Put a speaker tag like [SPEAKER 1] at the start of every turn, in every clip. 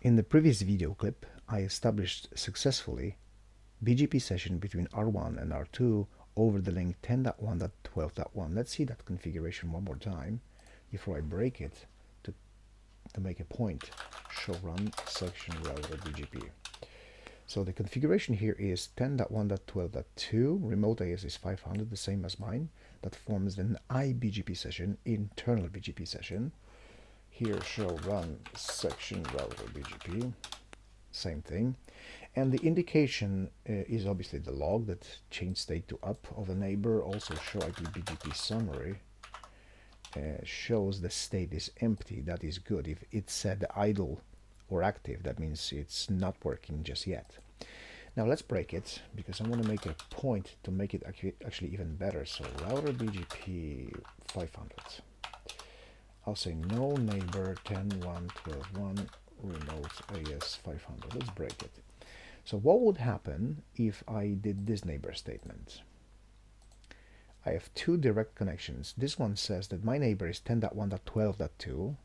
[SPEAKER 1] In the previous video clip, I established successfully BGP session between R1 and R2 over the link 10.1.12.1. Let's see that configuration one more time before I break it to make a point. Show run section router BGP. So the configuration here is 10.1.12.2. Remote AS is 500, the same as mine. That forms an iBGP session, internal BGP session. Here show run section router BGP. Same thing. And the indication is obviously the log that change state to up of a neighbor. Also show iBGP summary. Shows the state is empty. That is good. If it said idle or active, that means it's not working just yet. Now let's break it, because I'm going to make a point to make it actually even better. So router BGP 500. I'll say no neighbor 10.1.12.1 remote AS 500. Let's break it. So what would happen if I did this neighbor statement? I have two direct connections. This one says that my neighbor is 10.1.12.2.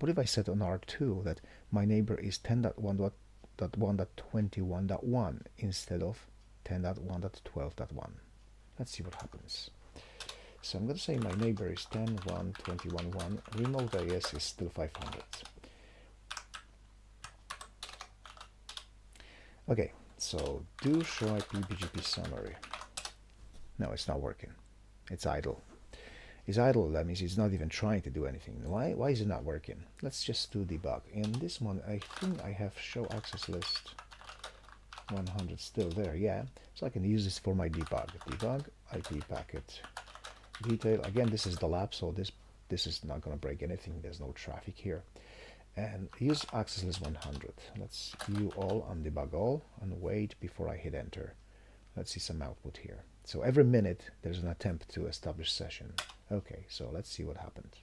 [SPEAKER 1] What if I said on R2 that my neighbor is 10.1.1.21.1 instead of 10.1.12.1? Let's see what happens. So I'm going to say my neighbor is 10.1.21.1. Remote AS is still 500. Okay, so do show IP BGP summary. No, it's not working. It's idle. It's idle, that means it's not even trying to do anything. Why is it not working? Let's just do debug. In this one, I think I have show access list 100 still there, yeah. So I can use this for my debug. Debug, IP packet detail. Again, this is the lab, so this is not going to break anything. There's no traffic here. And use access list 100. Let's view all and debug all and wait before I hit enter. Let's see some output here. So every minute there's an attempt to establish session. Okay, so let's see what happened.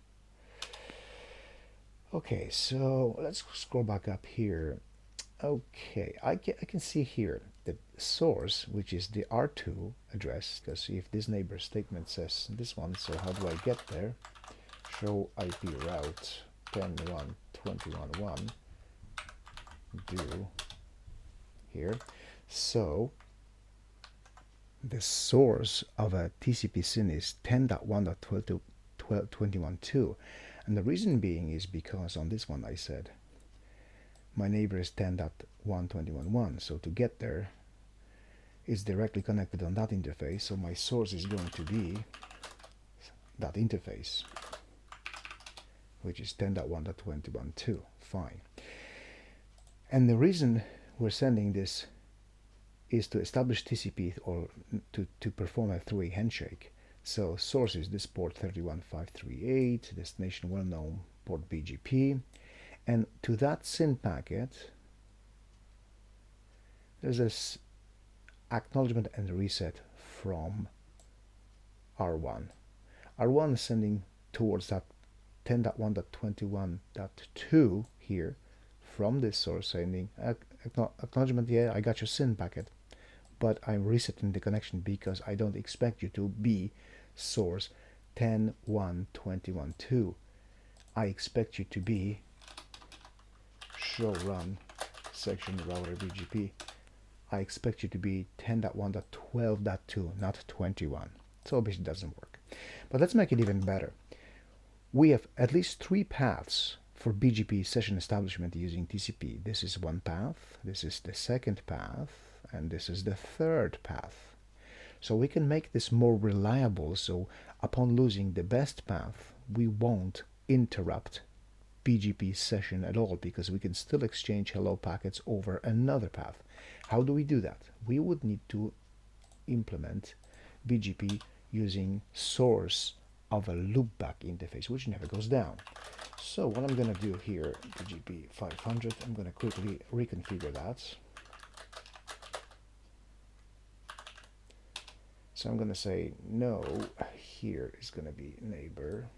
[SPEAKER 1] Okay, so let's scroll back up here. Okay, I can see here the source, which is the R2 address, because if this neighbor statement says this one, so how do I get there? Show IP route 10.1.21.1 do here. So the source of a TCP SYN is 10.1.12.21.2, and the reason being is because on this one I said my neighbor is 10.1.21.1, so to get there is directly connected on that interface, so my source is going to be that interface, which is 10.1.21.2. Fine. And the reason we're sending this is to establish TCP or to perform a three-way handshake. So source is this port 31538, destination well-known port BGP, and to that SYN packet there's this acknowledgement and reset from R1. R1 is sending towards that 10.1.21.2 here from this source, sending acknowledgement, yeah, I got your SYN packet, but I'm resetting the connection because I don't expect you to be source 10.1.21.2. I expect you to be show run section router BGP. I expect you to be 10.1.12.2, not 21. So obviously it doesn't work. But let's make it even better. We have at least three paths for BGP session establishment using TCP. This is one path, this is the second path, and this is the third path. So we can make this more reliable, so upon losing the best path, we won't interrupt BGP session at all, because we can still exchange hello packets over another path. How do we do that? We would need to implement BGP using source of a loopback interface, which never goes down. So what I'm going to do here, BGP 500, I'm going to quickly reconfigure that. So I'm going to say no, here is going to be neighbor.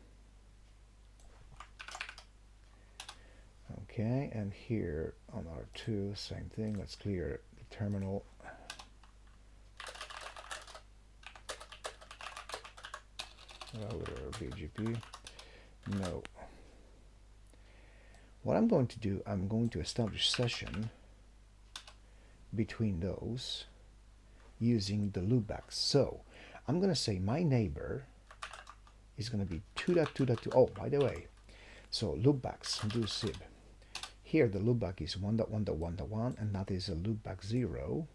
[SPEAKER 1] Okay, and here on R2, same thing. Let's clear the terminal. Router BGP, no. What I'm going to do, I'm going to establish session between those using the loopbacks. So I'm going to say my neighbor is going to be 2.2.2. Oh, by the way, so loopbacks do sib. Here the loopback is 1.1.1.1, and that is a loopback 0.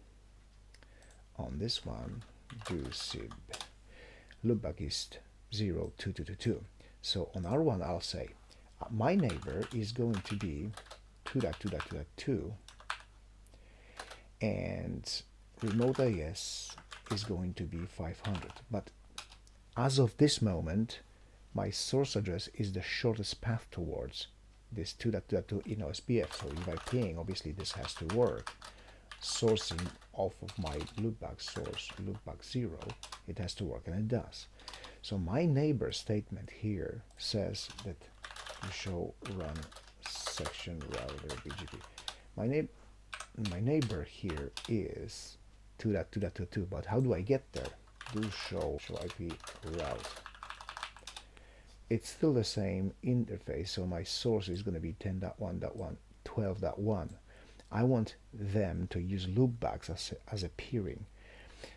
[SPEAKER 1] On this one, do sib. Loopback is 0.2.2.2. So on R1, I'll say my neighbor is going to be 2.2.2.2, and remote AS is going to be 500. But as of this moment, my source address is the shortest path towards this 2.2.2 in OSPF. So if I ping, obviously this has to work. Sourcing off of my loopback source, loopback 0, it has to work, and it does. So my neighbor statement here says that you show run section router BGP. My neighbor here is 2.2.2.2, but how do I get there? Do show IP route. It's still the same interface, so my source is going to be 10.1.1, 12.1. I want them to use loopbacks as a peering.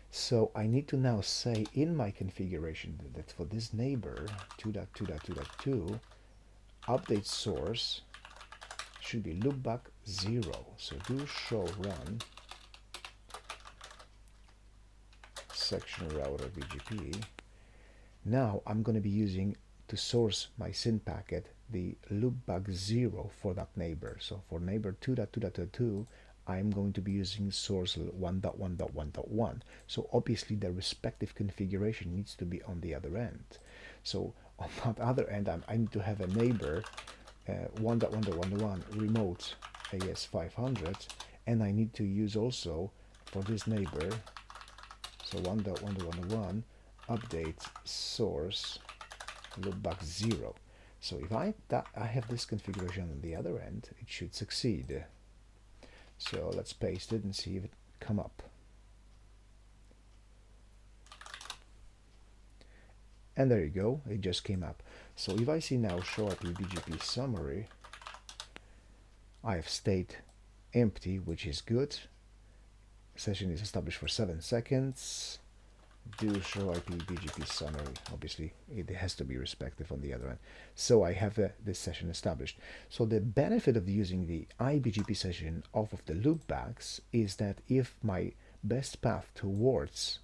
[SPEAKER 1] So I need to now say in my configuration that for this neighbor 2.2.2.2, update source should be loopback 0. So do show run section router BGP. Now I'm going to be using to source my SYN packet the loopback 0 for that neighbor. So for neighbor 2.2.2, I'm going to be using source 1.1.1.1. So obviously the respective configuration needs to be on the other end. So on that other end, I need to have a neighbor 1.1.1.1 remote AS 500, and I need to use also for this neighbor, so 1.1.1.1 update source loopback 0. So if I have this configuration on the other end, it should succeed. So let's paste it and see if it come up. And there you go, it just came up. So if I see now show up eBGP summary, I have state empty, which is good. Session is established for 7 seconds. Do show IP BGP summary. Obviously, it has to be respective on the other end. So I have this session established. So the benefit of using the iBGP session off of the loopbacks is that if my best path towards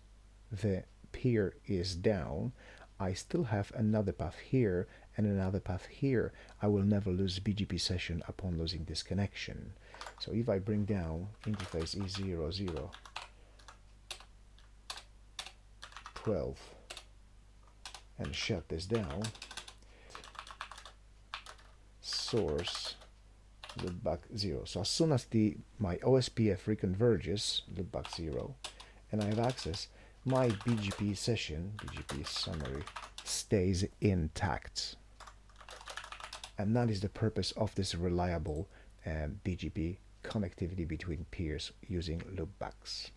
[SPEAKER 1] the peer is down, I still have another path here and another path here. I will never lose BGP session upon losing this connection. So if I bring down interface E00 12 and shut this down, source loopback 0. So as soon as my OSPF reconverges loopback 0 and I have access, my BGP session, BGP summary, stays intact. And that is the purpose of this reliable BGP connectivity between peers using loopbacks.